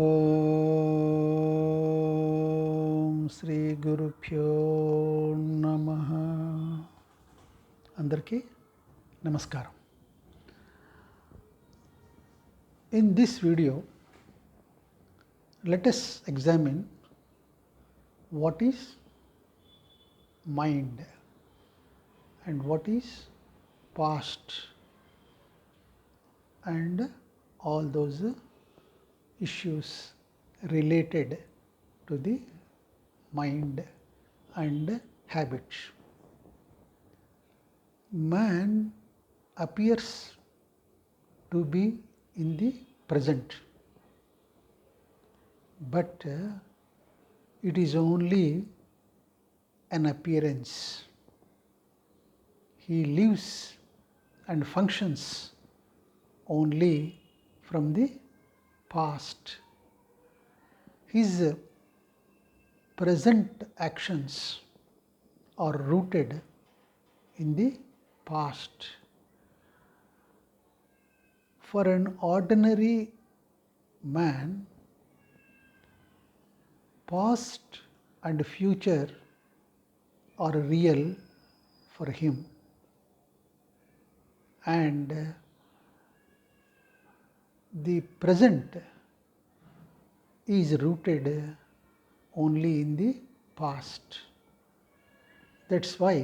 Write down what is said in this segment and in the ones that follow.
ఓం శ్రీ గురుభ్యో నమః. అందరికీ నమస్కారం. In this video, let us examine what is mind and what is past and all those issues related to the mind and habits. Man appears to be in the present, but it is only an appearance. He lives and functions only from the past. His present actions are rooted in the past. For an ordinary man, past and future are real for him, and the present is rooted only in the past. That's why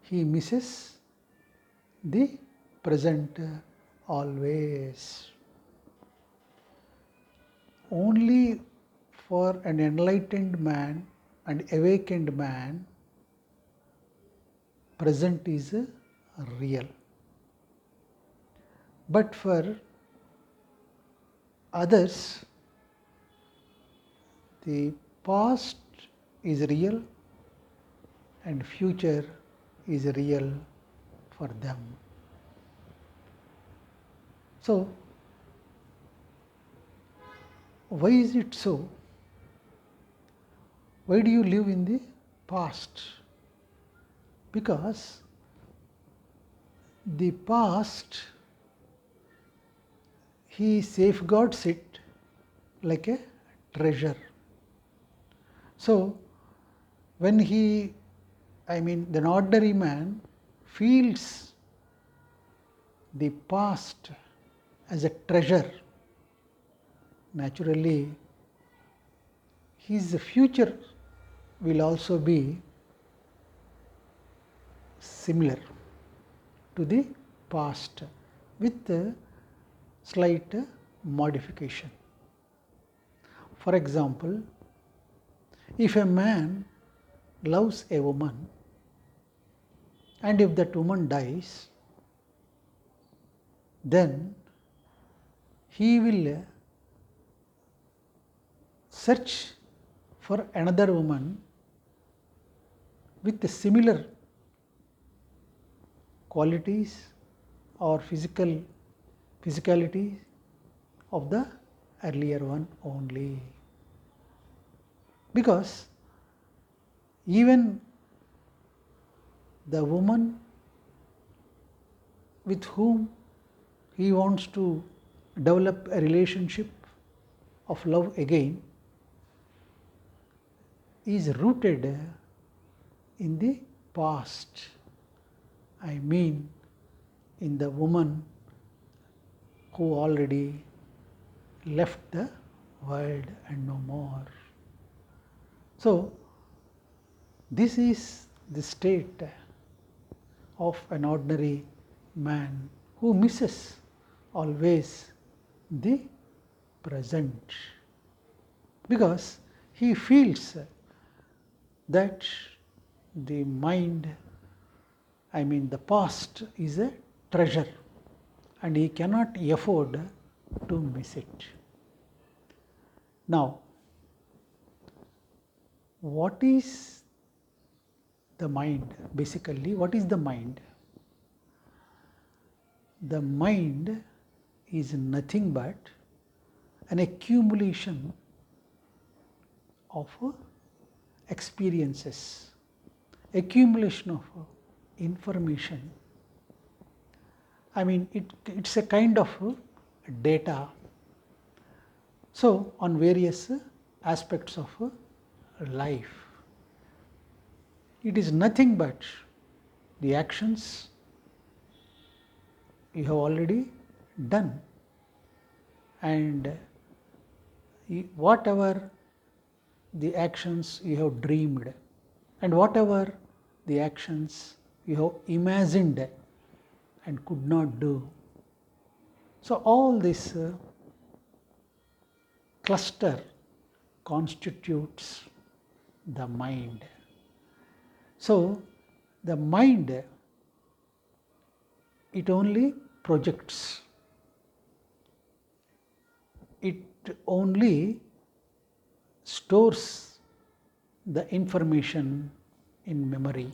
he misses the present always. Only for an enlightened man and awakened man, present is real. But for others, the past is real and future is real for them. So, why is it so? Why do you live in the past? Because the past, he safeguards it like a treasure. So, when an ordinary man feels the past as a treasure, naturally his future will also be similar to the past with a slight modification. For example, if a man loves a woman and if that woman dies, then he will search for another woman with similar qualities or physicality of the earlier one only. Because even the woman with whom he wants to develop a relationship of love again is rooted in the past. I mean, in the woman who already left the world and no more. So, this is the state of an ordinary man who misses always the present, because he feels that the mind, the past is a treasure and he cannot afford to miss it. Now, what is the mind? Basically, what is the mind? The mind is nothing but an accumulation of experiences, accumulation of information. It's a kind of data. So, on various aspects of life, it is nothing but the actions you have already done, and whatever the actions you have dreamed, and whatever the actions you have imagined and could not do. So, all this cluster constitutes the mind. So, the mind, it only projects, it only stores the information in memory,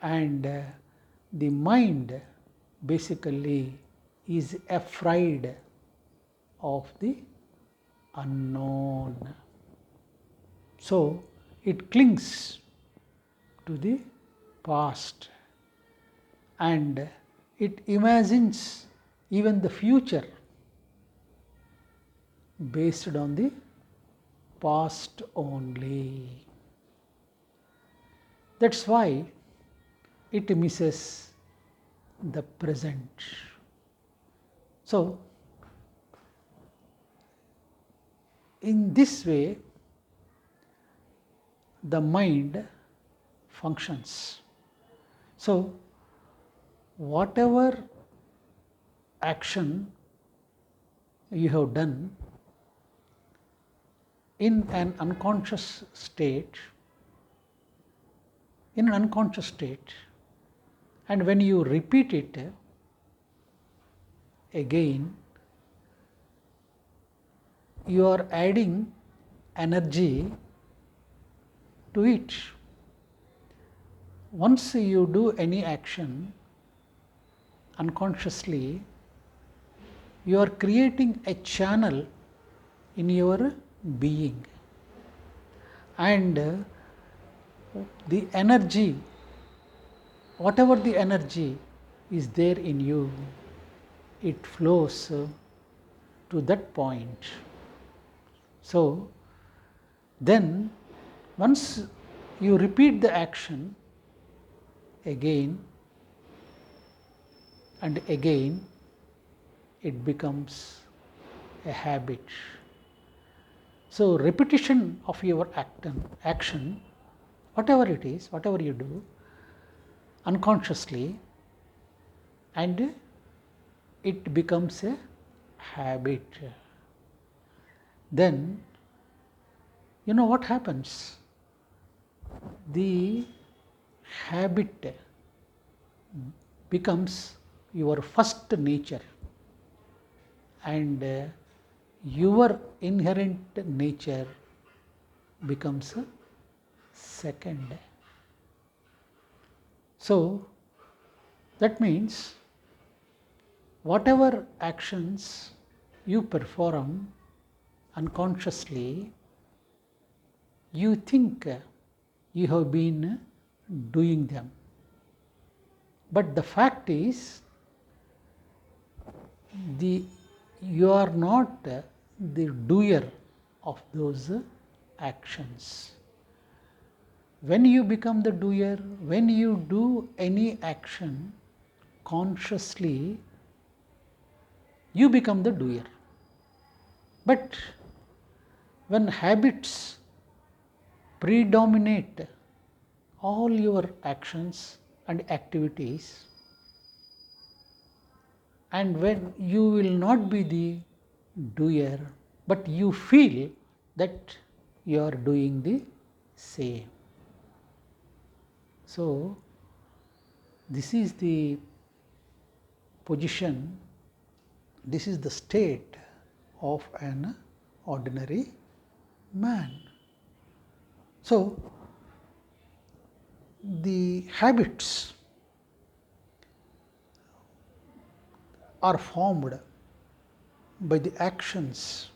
and the mind basically is afraid of the unknown. So, it clings to the past and it imagines even the future based on the past only. That is why it misses the present. So, in this way, the mind functions. So, whatever action you have done in an unconscious state, and when you repeat it again, you are adding energy to it. Once you do any action unconsciously, you are creating a channel in your being, and the energy, whatever the energy is there in you, it flows to that point. So, then once you repeat the action again and again, it becomes a habit. So, repetition of your action, whatever it is, whatever you do unconsciously, and it becomes a habit. Then you know what happens? The habit becomes your first nature, and your inherent nature becomes second. So, that means whatever actions you perform unconsciously, you think you have been doing them, but the fact is you are not the doer of those actions. When you become the doer, when you do any action consciously, you become the doer. But when habits predominate all your actions and activities, and when you will not be the doer, but you feel that you are doing the same. So, this is the position, this is the state of an ordinary man. So, the habits are formed by the actions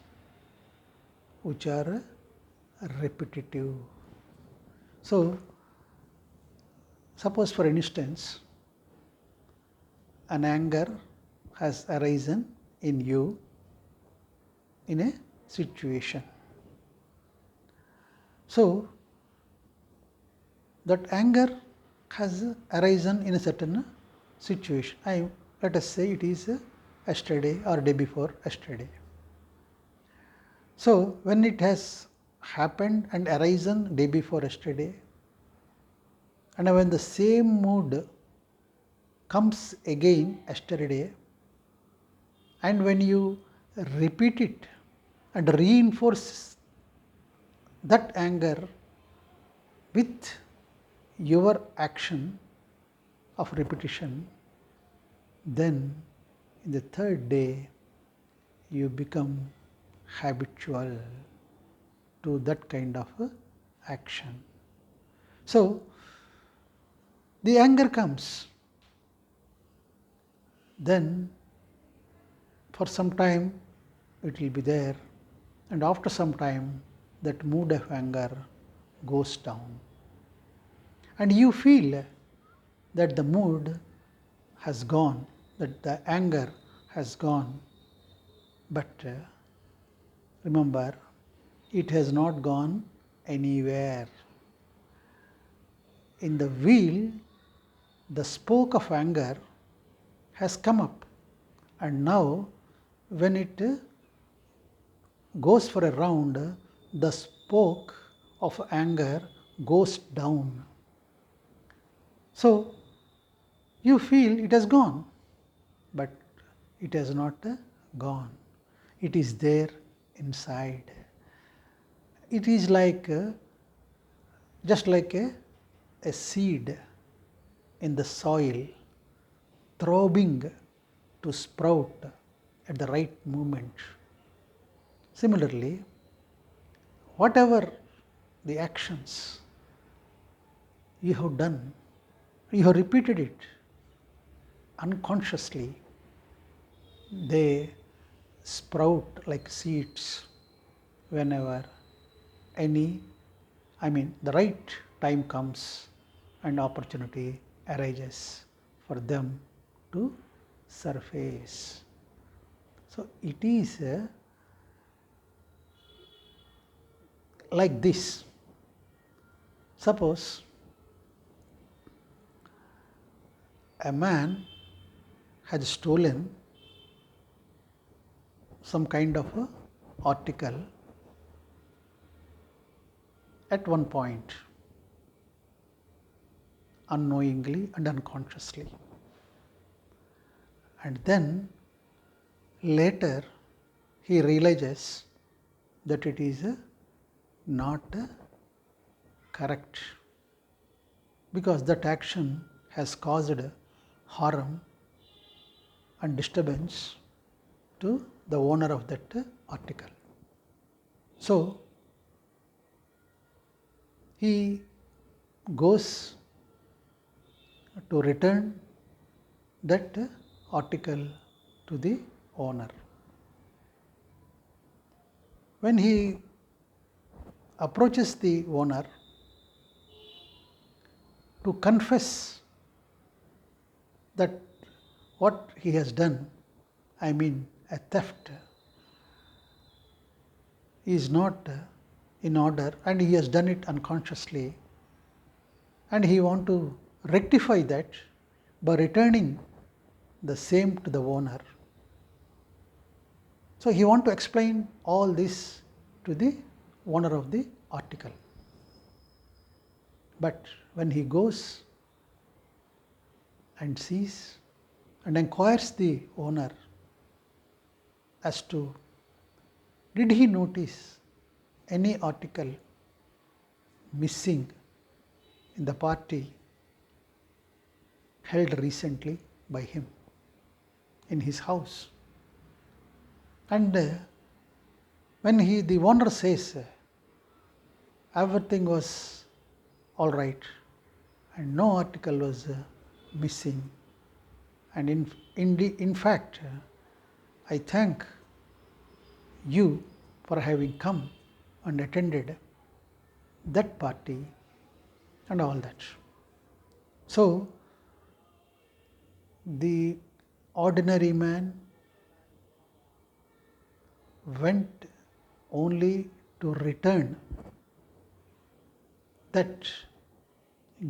which are repetitive. So, suppose for instance, an anger has arisen in you in a situation. So that anger has arisen in a certain situation. Let us say it is yesterday or day before yesterday. So when it has happened and arisen day before yesterday, and when the same mood comes again yesterday, and when you repeat it and reinforce that anger with your action of repetition, then in the third day you become habitual to that kind of action. So the anger comes, then for some time it will be there, and after some time that mood of anger goes down, and you feel that the mood has gone, that the anger has gone, but remember, it has not gone anywhere. In the wheel, the spoke of anger has come up, and now when it goes for a round, the spoke of anger goes down. So you feel it has gone, but it has not gone. It is there inside. It is like just like a seed in the soil, throbbing to sprout at the right moment. Similarly, whatever the actions you have done, you have repeated it unconsciously, they sprout like seeds whenever the right time comes and opportunity arises for them to surface. So it is like this. Suppose a man has stolen some kind of a article at one point, unknowingly and unconsciously, and then later he realizes that it is not correct, because that action has caused harm and disturbance to the owner of that article. So he goes to return that article to the owner. When he approaches the owner to confess that what he has done, a theft, is not in order and he has done it unconsciously, and he want to rectify that by returning the same to the owner. So he want to explain all this to the owner of the article. But when he goes and sees and inquires the owner as to did he notice any article missing in the party held recently by him in his house, and when the owner says everything was all right and no article was missing, and in fact I thank you for having come and attended that party and all that. So the ordinary man went only to return that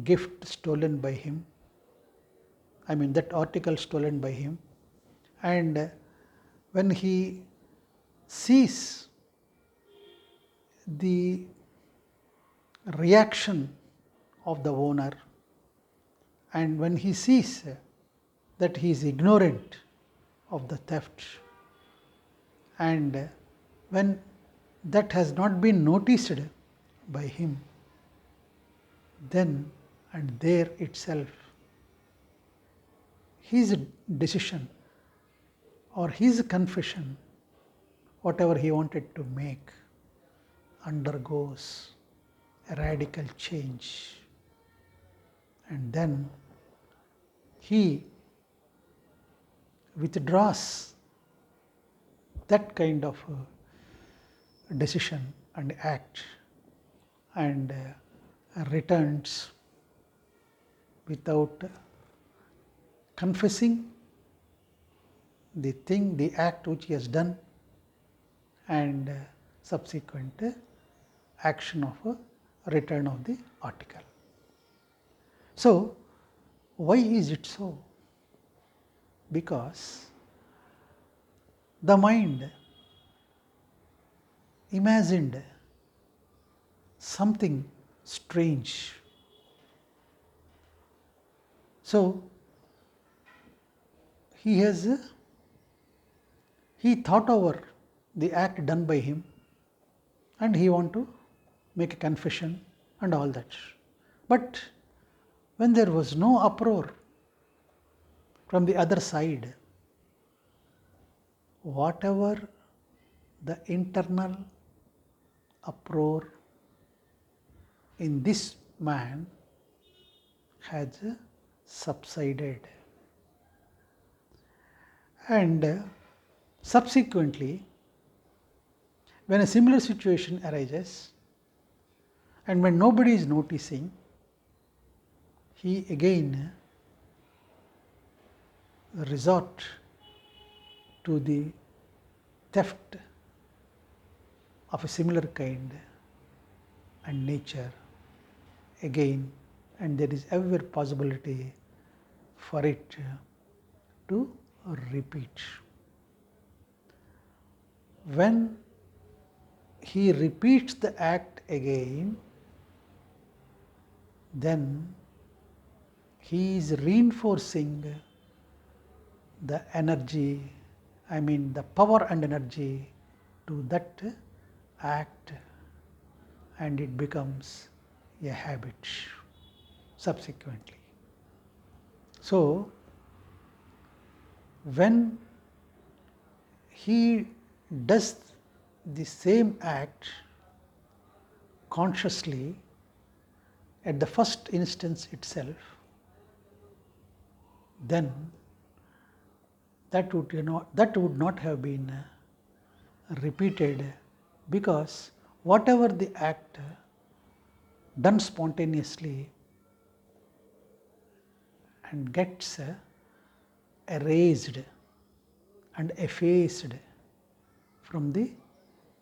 gift stolen by him, that article stolen by him, and when he sees the reaction of the owner, and when he sees that he is ignorant of the theft, and when that has not been noticed by him, then and there itself his decision or his confession, whatever he wanted to make, undergoes a radical change, and then he withdraws that kind of decision and act, and returns without confessing the thing, the act which he has done, and subsequent action of return of the article. So, why is it so? Because the mind imagined something strange. So, he thought over the act done by him, and he want to make a confession and all that. But when there was no uproar from the other side, whatever the internal uproar in this man has subsided, and subsequently when a similar situation arises and when nobody is noticing, he again resort to the theft of a similar kind and nature again, and there is ever possibility for it to repeat. When he repeats the act again, then he is reinforcing the energy, the power and energy to that act, and it becomes a habit subsequently. So, when he does the same act consciously at the first instance itself, then that would not have been repeated, because whatever the act done spontaneously and gets erased and effaced from the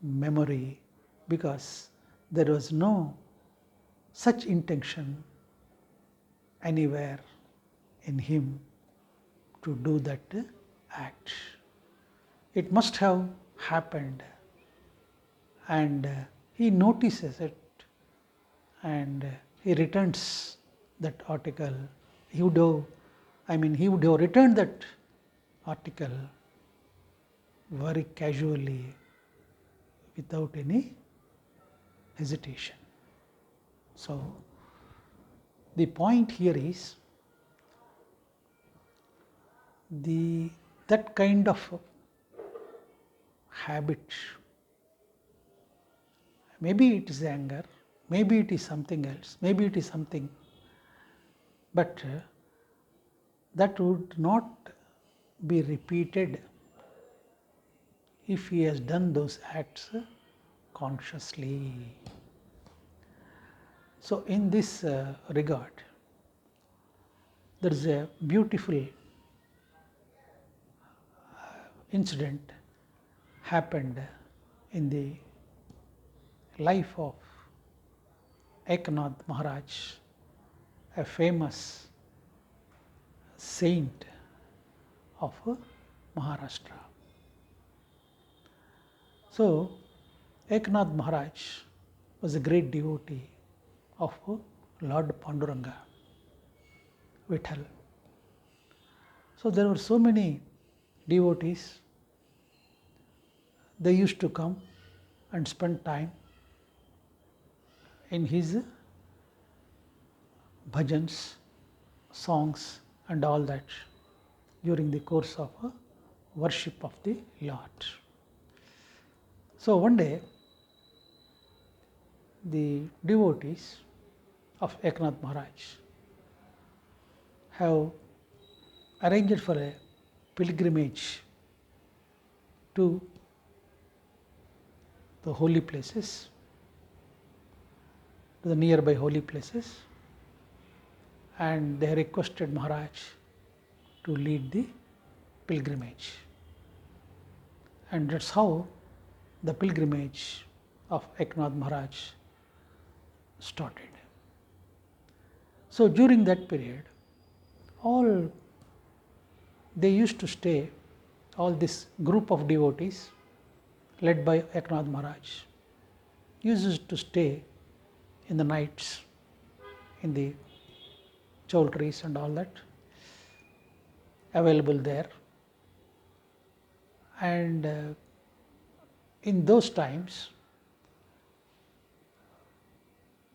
memory, because there was no such intention anywhere in him to do that act. It must have happened, and he notices it, and he returns that article. He would have returned that article very casually without any hesitation. So, the point here is that kind of habit, maybe it is anger, maybe it is something else, maybe it is something, but that would not be repeated if he has done those acts consciously. So, in this regard, there is a beautiful incident happened in the life of Eknath Maharaj, a famous saint of Maharashtra. So, Eknath Maharaj was a great devotee of Lord Panduranga, Vitthal. So, there were so many devotees, they used to come and spend time in his bhajans, songs, and all that during the course of worship of the Lord. So, one day the devotees of Eknath Maharaj have arranged for a pilgrimage to the holy places, to the nearby holy places, and they requested Maharaj to lead the pilgrimage. And that's how the pilgrimage of Eknath Maharaj started. So during that period, all they used to stay, all this group of devotees led by Eknath Maharaj used to stay in the nights in the chowtrees and all that available there. And in those times,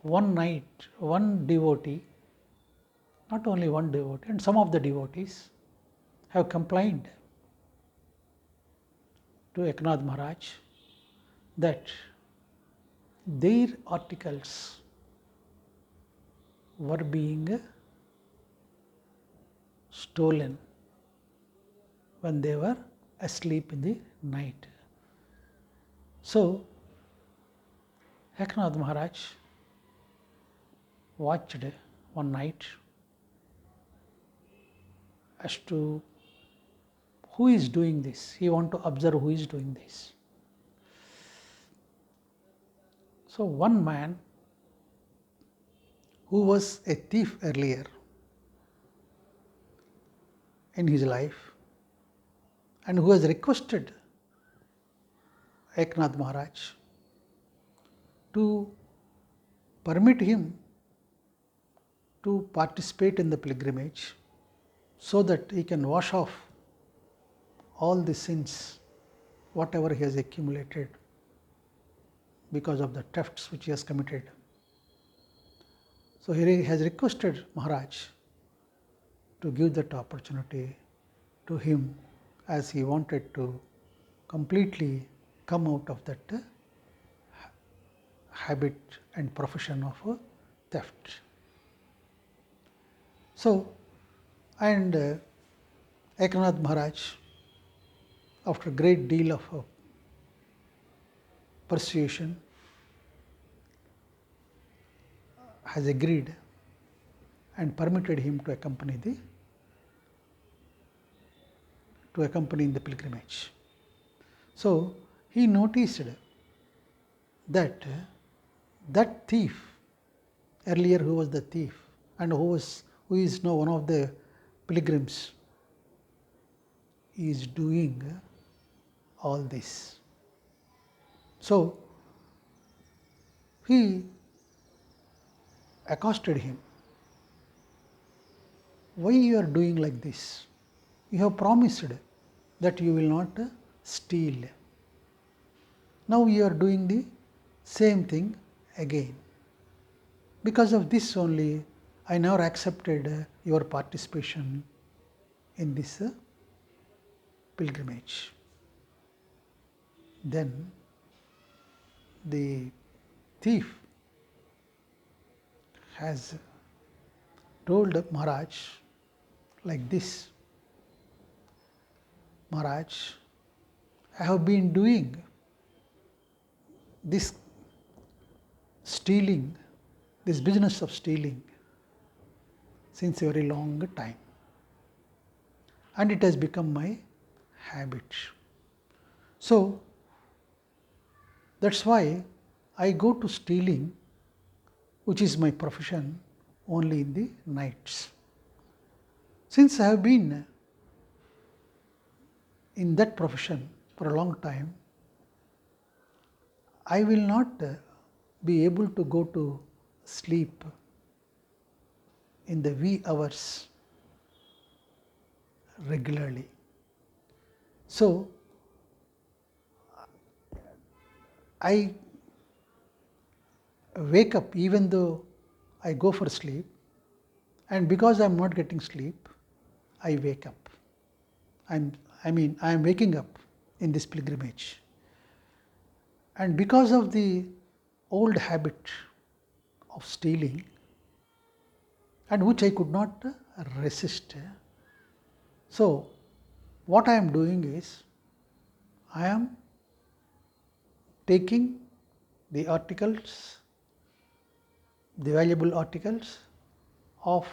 one night, one devotee, not only one devotee, and some of the devotees have complained to Eknath Maharaj that their articles were being stolen when they were asleep in the night. So, Eknath Maharaj watched one night as to who is doing this. He wanted to observe who is doing this. So, one man who was a thief earlier in his life and who has requested Eknath Maharaj to permit him to participate in the pilgrimage so that he can wash off all the sins, whatever he has accumulated because of the thefts which he has committed. So he has requested Maharaj to give that opportunity to him, as he wanted to completely come out of that habit and profession of theft. So, and Eknath Maharaj, after a great deal of persuasion, has agreed and permitted him to accompany in the pilgrimage. So he noticed that that thief earlier, who was the thief and who is now one of the pilgrims, is doing all this. So he accosted him. Why you are doing like this? You have promised that you will not steal. Now you are doing the same thing again. Because of this only, I never accepted your participation in this pilgrimage. Then the thief has told Maharaj like this: Maharaj, I have been doing this stealing, this business of stealing since a very long time, and it has become my habit. So That's why I go to stealing, which is my profession, only in the nights. Since I have been in that profession for a long time, I will not be able to go to sleep in the wee hours regularly. So I wake up even though I go for sleep, and because I am not getting sleep, I wake up. I am waking up in this pilgrimage. And because of the old habit of stealing, and which I could not resist, so what I am doing is I am taking the articles, the valuable articles of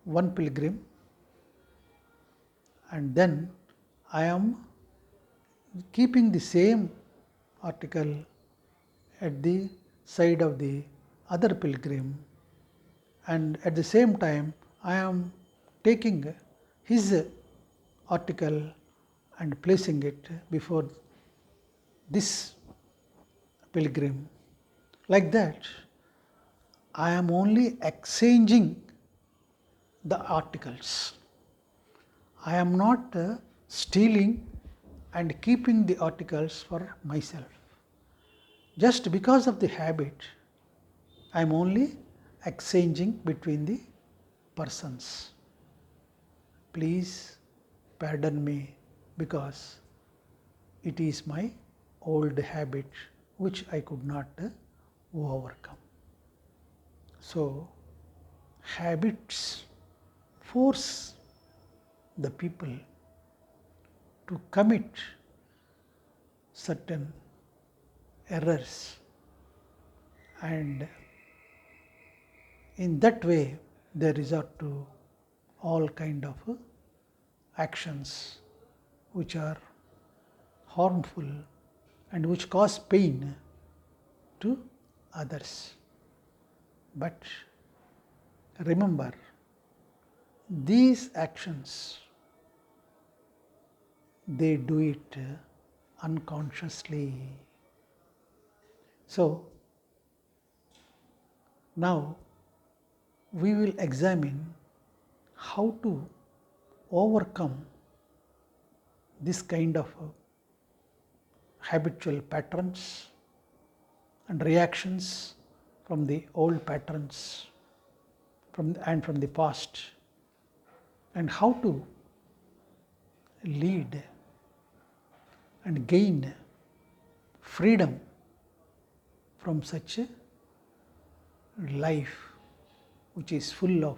one pilgrim, and then I am keeping the same article at the side of the other pilgrim, and at the same time I am taking his article and placing it before this pilgrim. Like that, I am only exchanging the articles. I am not stealing and keeping the articles for myself. Just because of the habit, I am only exchanging between the persons. Please pardon me, because it is my old habit which I could not overcome. So, habits force the people to commit certain errors, and in that way they resort to all kind of actions which are harmful and which cause pain to others. But remember, these actions, they do it unconsciously. So now we will examine how to overcome this kind of habitual patterns and reactions from the old patterns from the past, and how to lead and gain freedom from such a life which is full of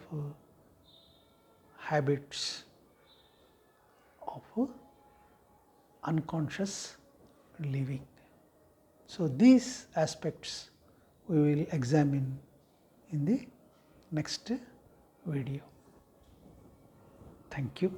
habits of unconscious living. So these aspects we will examine in the next video. Thank you.